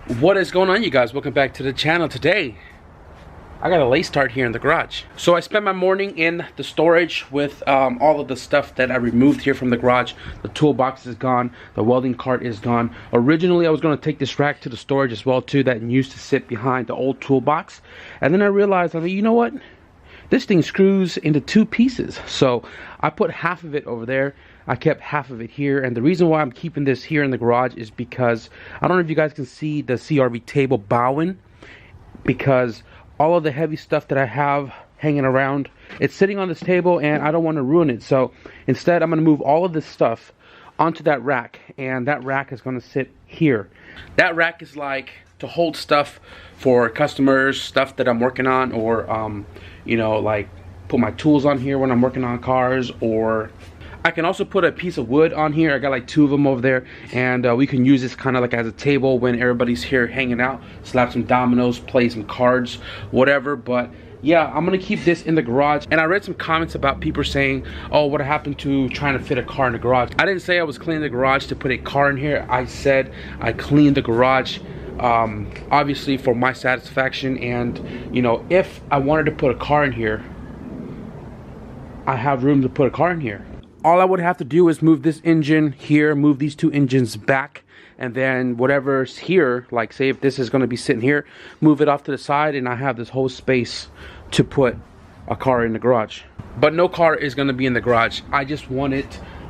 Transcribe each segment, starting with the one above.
What is going on, you guys? Welcome back to the channel. Today I got a late start here in the garage. So I spent my morning in the storage with all of the stuff that I removed here from the garage. The toolbox is gone, the welding cart is gone. Originally I was going to take this rack to the storage as well too, that used to sit behind the old toolbox. And then I realized, you know what, this thing screws into two pieces. So I put half of it over there, I kept half of it here, and the reason why I'm keeping this here in the garage is because I don't know if you guys can see the CRV table bowing, because all of the heavy stuff that I have hanging around, it's sitting on this table and I don't want to ruin it. So instead I'm going to move all of this stuff onto that rack, and that rack is going to sit here. That rack is like to hold stuff for customers, stuff that I'm working on, or you know, like put my tools on here when I'm working on cars, or I can also put a piece of wood on here. I got like 2 of them over there, and we can use this kind of like as a table when everybody's here hanging out, slap some dominoes, play some cards, whatever. But yeah, I'm gonna keep this in the garage. And I read some comments about people saying, oh, what happened to trying to fit a car in the garage? I didn't say I was cleaning the garage to put a car in here. I said I cleaned the garage obviously for my satisfaction, and you know, if I wanted to put a car in here, I have room to put a car in here. All I would have to do is move this engine here, move these 2 engines back, and then whatever's here, like say if this is going to be sitting here, move it off to the side, and I have this whole space to put a car in the garage. But no car is going to be in the garage. I just wanted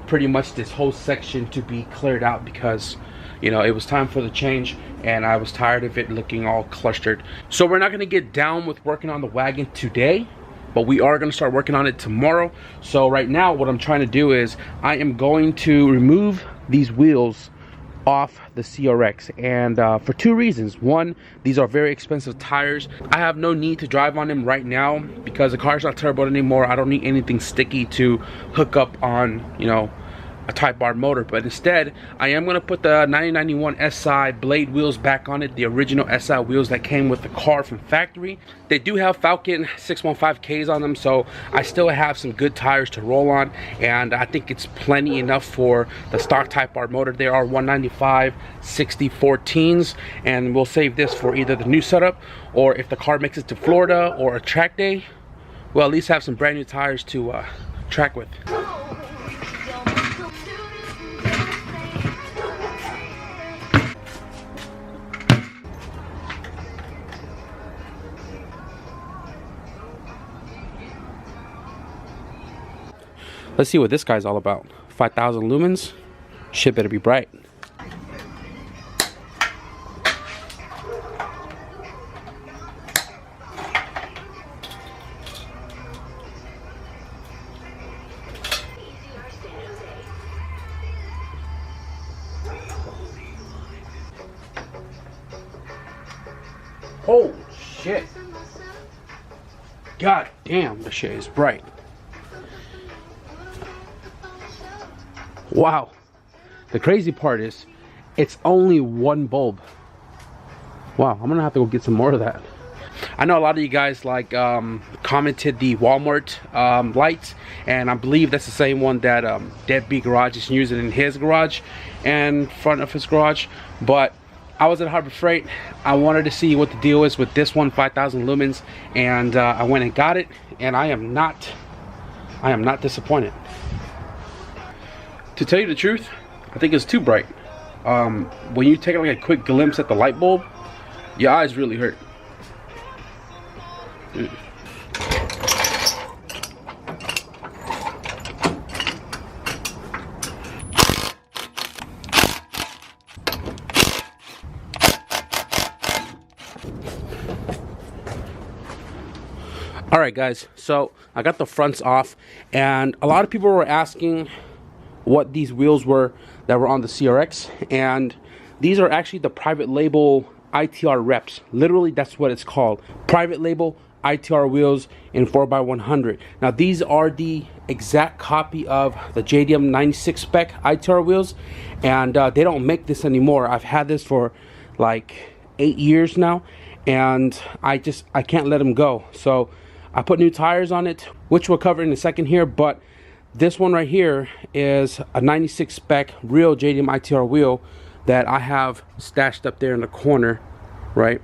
pretty much this whole section to be cleared out because, you know, it was time for the change and I was tired of it looking all clustered. So we're not going to get down with working on the wagon today, but we are going to start working on it tomorrow. So right now what I'm trying to do is I am going to remove these wheels off the CRX, and for 2 reasons. One, these are very expensive tires. I have no need to drive on them right now because the car's not turboed anymore. I don't need anything sticky to hook up on, you know, a Type R motor. But instead I am going to put the 9091 SI blade wheels back on it, the original SI wheels that came with the car from factory. They do have Falcon 615Ks on them, so I still have some good tires to roll on, and I think it's plenty enough for the stock Type R motor. They are 195 6014s, and we'll save this for either the new setup, or if the car makes it to Florida or a track day, we'll at least have some brand new tires to track with. Let's see what this guy's all about. 5,000 lumens. Shit better be bright. Oh shit. God damn, the shit is bright. Wow. The crazy part is it's only 1 bulb. Wow, I'm gonna have to go get some more of that. I know a lot of you guys like commented the Walmart lights, and I believe that's the same one that Deadbeat Garage is using in his garage and front of his garage. But I was at Harbor Freight. I wanted to see what the deal is with this one, 5,000 lumens, and I went and got it, and I am not disappointed. To tell you the truth, I think it's too bright. When you take like a quick glimpse at the light bulb, your eyes really hurt. Alright guys, so I got the fronts off, and a lot of people were asking what these wheels were that were on the CRX, and these are actually the private label ITR reps. Literally, that's what it's called. Private label ITR wheels in 4x100. Now, these are the exact copy of the JDM 96 spec ITR wheels, and they don't make this anymore. I've had this for like 8 years now, and I can't let them go. So I put new tires on it, which we'll cover in a second here, but this one right here is a 96 spec real JDM ITR wheel that I have stashed up there in the corner, right?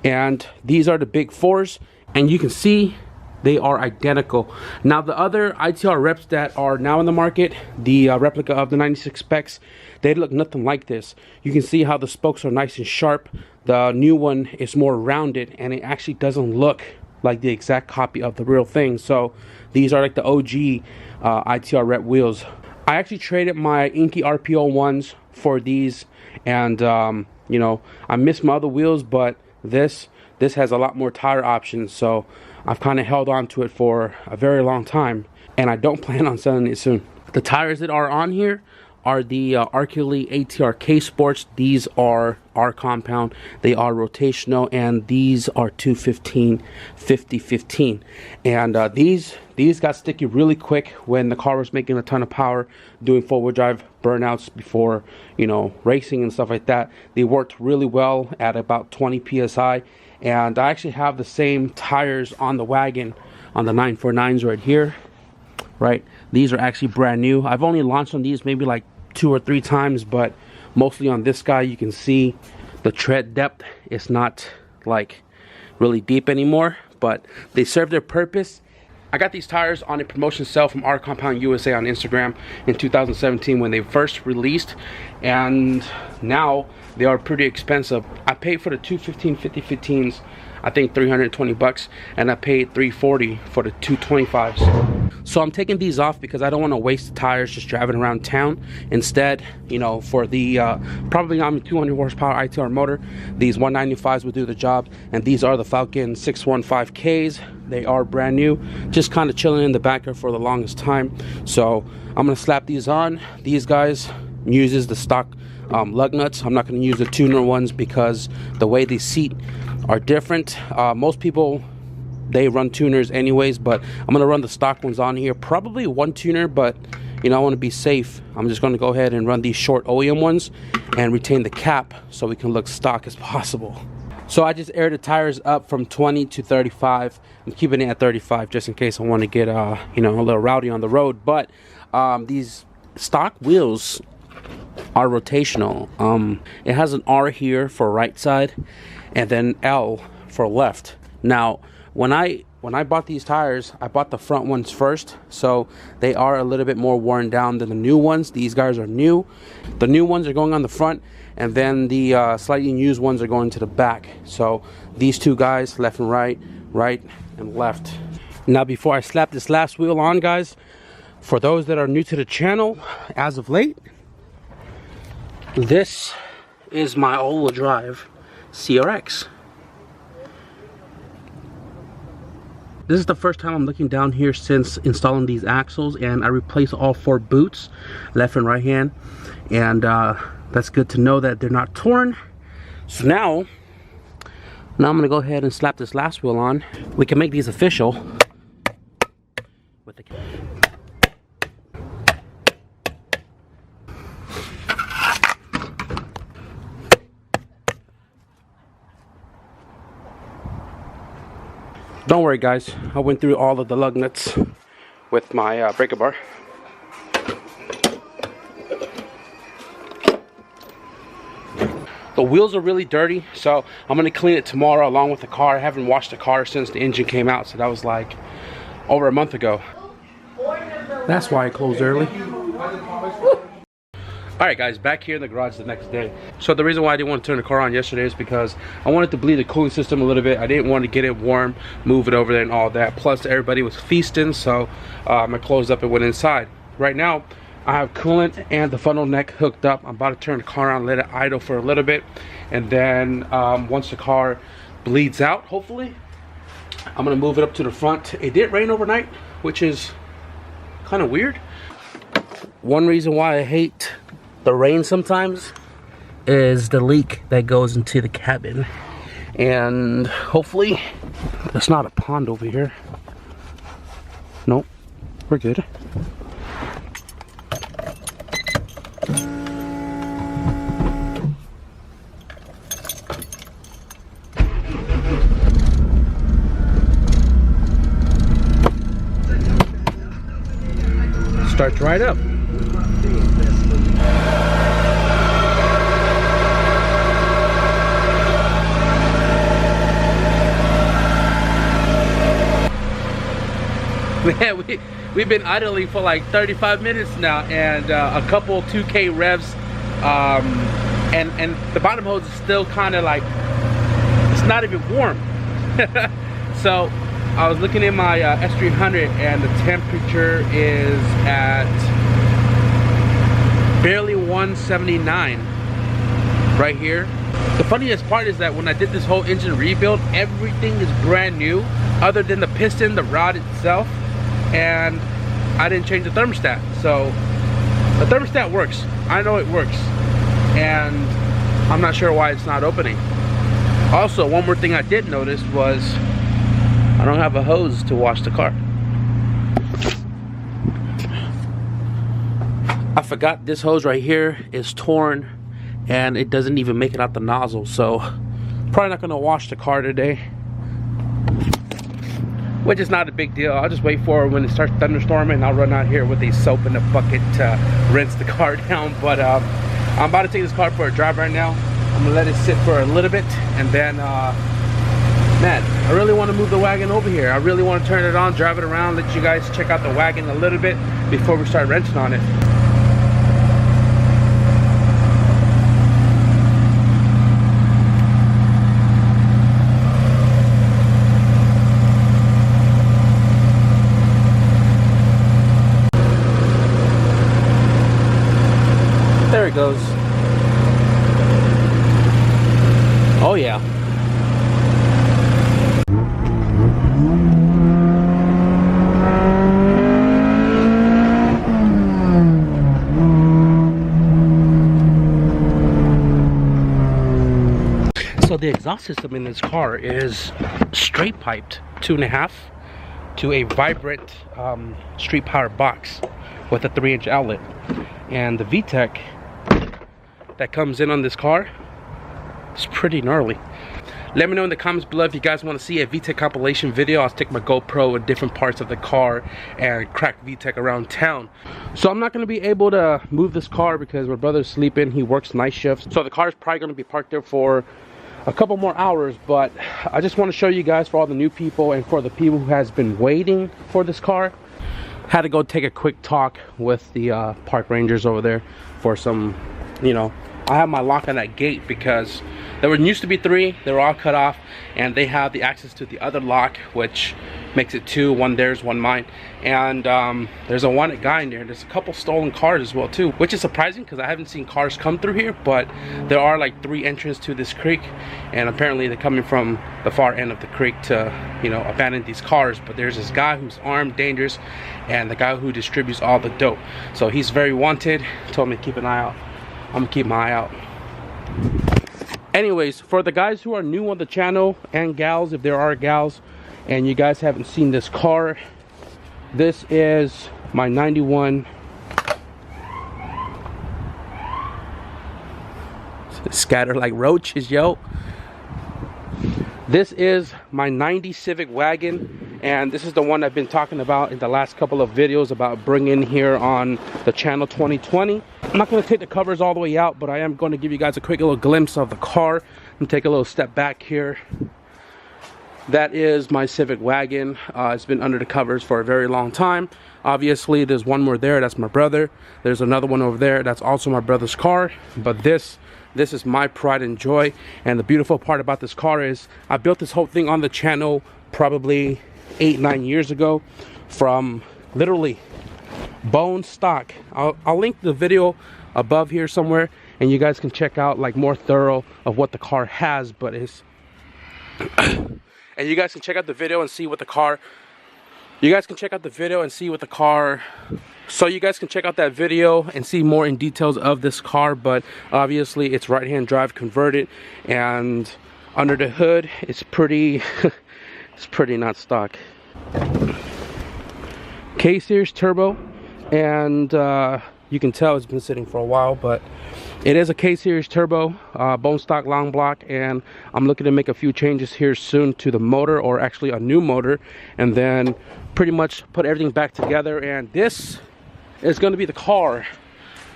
And these are the big fours, and you can see they are identical. Now the other ITR reps that are now in the market, the replica of the 96 specs, they look nothing like this. You can see how the spokes are nice and sharp. The new one is more rounded, and it actually doesn't look like the exact copy of the real thing. So these are like the OG ITR rep wheels. I actually traded my inky RPO ones for these, and you know, I miss my other wheels, but this has a lot more tire options, so I've kind of held on to it for a very long time, and I don't plan on selling it soon. The tires that are on here are the Arculi ATR K Sports. These are our compound, they are rotational, and these are 215 50-15. And these got sticky really quick when the car was making a ton of power, doing forward drive burnouts before, you know, racing and stuff like that. They worked really well at about 20 psi. And I actually have the same tires on the wagon, on the 949s right here, right? These are actually brand new. I've only launched on these maybe like 2 or 3 times, but mostly on this guy you can see the tread depth is not like really deep anymore, but they serve their purpose. I got these tires on a promotion sale from Our Compound USA on Instagram in 2017 when they first released, and now they are pretty expensive. I paid for the 215 50-15s, I think 320 bucks, and I paid 340 for the 225s. So I'm taking these off because I don't want to waste the tires just driving around town. Instead, you know, for the probably on 200 horsepower ITR motor, these 195s will do the job, and these are the Falcon 615Ks. They are brand new, just kind of chilling in the backer for the longest time. So I'm gonna slap these on. These guys uses the stock lug nuts. I'm not going to use the tuner ones because the way they seat are different. Most people, they run tuners anyways, but I'm going to run the stock ones on here. Probably one tuner, but you know, I want to be safe. I'm just going to go ahead and run these short OEM ones and retain the cap so we can look stock as possible. So I just aired the tires up from 20 to 35. I'm keeping it at 35 just in case I want to get you know, a little rowdy on the road. But these stock wheels are rotational. It has an R here for right side and then L for left. Now when I bought these tires, I bought the front ones first, so they are a little bit more worn down than the new ones. These guys are new. The new ones are going on the front, and then the slightly used ones are going to the back. So these two guys, left and right, right and left. Now before I slap this last wheel on, guys, for those that are new to the channel as of late, this is my all-wheel drive CRX. This is the first time I'm looking down here since installing these axles, and I replaced all 4 boots, left and right hand, and that's good to know that they're not torn. So now I'm gonna go ahead and slap this last wheel on. We can make these official with the Don't worry guys, I went through all of the lug nuts with my breaker bar. The wheels are really dirty, so I'm gonna clean it tomorrow along with the car. I haven't washed the car since the engine came out, so that was like over a month ago. That's why I closed early. Alright guys, back here in the garage the next day. So the reason why I didn't want to turn the car on yesterday is because I wanted to bleed the cooling system a little bit. I didn't want to get it warm, move it over there and all that. Plus everybody was feasting, so I closed up and went inside. Right now, I have coolant and the funnel neck hooked up. I'm about to turn the car on, let it idle for a little bit. And then once the car bleeds out, hopefully, I'm going to move it up to the front. It did rain overnight, which is kind of weird. One reason why I hate the rain sometimes is the leak that goes into the cabin, and hopefully there's not a pond over here. Nope, we're good. Starts right up. Man, we've been idling for like 35 minutes now, and a couple 2K revs, and the bottom hose is still kind of like, it's not even warm. So I was looking at my S300, and the temperature is at barely 179 right here. The funniest part is that when I did this whole engine rebuild, everything is brand new other than the piston, the rod itself, and I didn't change the thermostat. So the thermostat works. I know it works, and I'm not sure why it's not opening. Also, one more thing I did notice was I don't have a hose to wash the car. I forgot this hose right here is torn, and it doesn't even make it out the nozzle, so probably not gonna wash the car today, which is not a big deal. I'll just wait for when it starts thunderstorming, and I'll run out here with a soap and a bucket to rinse the car down. But I'm about to take this car for a drive right now. I'm gonna let it sit for a little bit, and then man, I really want to move the wagon over here. I really want to turn it on, drive it around, let you guys check out the wagon a little bit before we start wrenching on it. There it goes. Oh yeah. So the exhaust system in this car is straight piped 2.5 to a vibrant street power box with a 3-inch outlet, and the VTEC that comes in on this car is pretty gnarly. Let me know in the comments below if you guys want to see a VTEC compilation video. I'll stick my GoPro in different parts of the car and crack VTEC around town. So I'm not going to be able to move this car because my brother's sleeping. He works night shifts, so the car is probably going to be parked there for a couple more hours. But I just want to show you guys, for all the new people and for the people who has been waiting for this car, had to go take a quick talk with the park rangers over there for some, you know, I have my lock on that gate because there used to be 3, they were all cut off, and they have the access to the other lock, which makes it 2, one theirs, one mine. And there's a wanted guy in there. There's a couple stolen cars as well too, which is surprising because I haven't seen cars come through here, but there are like 3 entrances to this creek, and apparently they're coming from the far end of the creek to, you know, abandon these cars. But there's this guy who's armed, dangerous, and the guy who distributes all the dope, so he's very wanted. Told me to keep an eye out. I'm gonna keep my eye out. Anyways, for the guys who are new on the channel, and gals if there are gals, and you guys haven't seen this car, this is my 91 scatter like roaches, yo. This is my 90 Civic wagon, and this is the one I've been talking about in the last couple of videos about bringing here on the channel 2020. I'm not going to take the covers all the way out, but I am going to give you guys a quick little glimpse of the car and take a little step back here. That is my Civic wagon. It's been under the covers for a very long time. Obviously, there's one more there, that's my brother. There's another one over there, that's also my brother's car. But this is my pride and joy. And the beautiful part about this car is I built this whole thing on the channel probably 8-9 years ago, from literally bone stock. I'll link the video above here somewhere, and you guys can check out like more thorough of what the car has. But it's and you guys can check out the video and see what the car, so you guys can check out that video and see more in details of this car. But obviously it's right-hand drive converted, and under the hood it's pretty it's pretty not stock. K-Series turbo, and you can tell it's been sitting for a while, but it is a K-Series turbo, bone stock long block, and I'm looking to make a few changes here soon to the motor, or actually a new motor, and then pretty much put everything back together. And this is going to be the car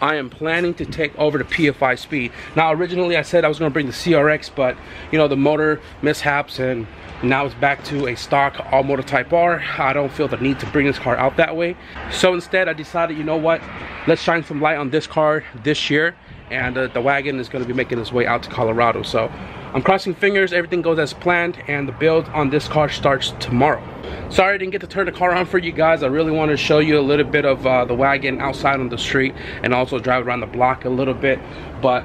I am planning to take over the PFI Speed. Now originally I said I was going to bring the CRX, but you know, the motor mishaps and now it's back to a stock all motor type R. I don't feel the need to bring this car out that way. So instead I decided, you know what, let's shine some light on this car this year, and the wagon is going to be making its way out to Colorado. So I'm crossing fingers everything goes as planned, and the build on this car starts tomorrow. Sorry I didn't get to turn the car on for you guys. I really wanted to show you a little bit of the wagon outside on the street and also drive around the block a little bit, but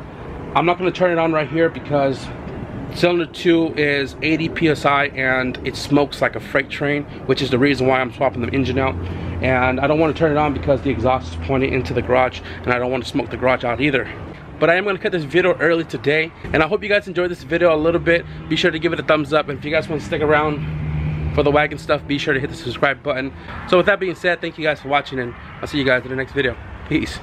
I'm not going to turn it on right here because cylinder 2 is 80 psi and it smokes like a freight train, which is the reason why I'm swapping the engine out. And I don't want to turn it on because the exhaust is pointing into the garage and I don't want to smoke the garage out either. But I am going to cut this video early today, and I hope you guys enjoyed this video a little bit. Be sure to give it a thumbs up, and if you guys want to stick around for the wagon stuff, be sure to hit the subscribe button. So with that being said, thank you guys for watching, and I'll see you guys in the next video. Peace.